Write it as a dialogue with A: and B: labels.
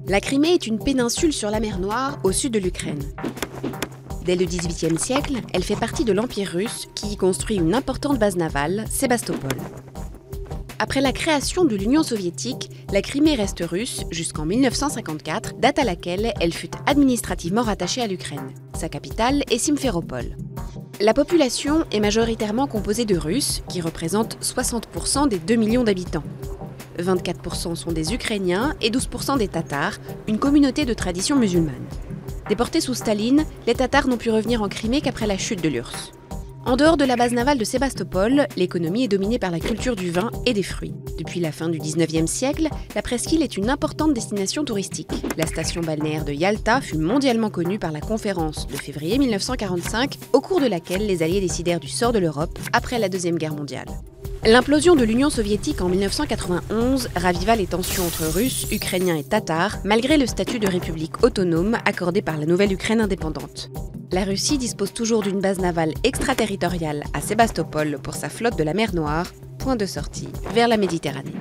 A: La Crimée est une péninsule sur la mer Noire, au sud de l'Ukraine. Dès le XVIIIe siècle, elle fait partie de l'Empire russe, qui y construit une importante base navale, Sébastopol. Après la création de l'Union soviétique, la Crimée reste russe jusqu'en 1954, date à laquelle elle fut administrativement rattachée à l'Ukraine. Sa capitale est Simferopol. La population est majoritairement composée de Russes, qui représentent 60% des 2 millions d'habitants. 24% sont des Ukrainiens et 12% des Tatars, une communauté de tradition musulmane. Déportés sous Staline, les Tatars n'ont pu revenir en Crimée qu'après la chute de l'URSS. En dehors de la base navale de Sébastopol, l'économie est dominée par la culture du vin et des fruits. Depuis la fin du 19e siècle, la presqu'île est une importante destination touristique. La station balnéaire de Yalta fut mondialement connue par la conférence de février 1945, au cours de laquelle les Alliés décidèrent du sort de l'Europe après la Deuxième Guerre mondiale. L'implosion de l'Union soviétique en 1991 raviva les tensions entre Russes, Ukrainiens et Tatars, malgré le statut de république autonome accordé par la nouvelle Ukraine indépendante. La Russie dispose toujours d'une base navale extraterritoriale à Sébastopol pour sa flotte de la mer Noire, point de sortie vers la Méditerranée.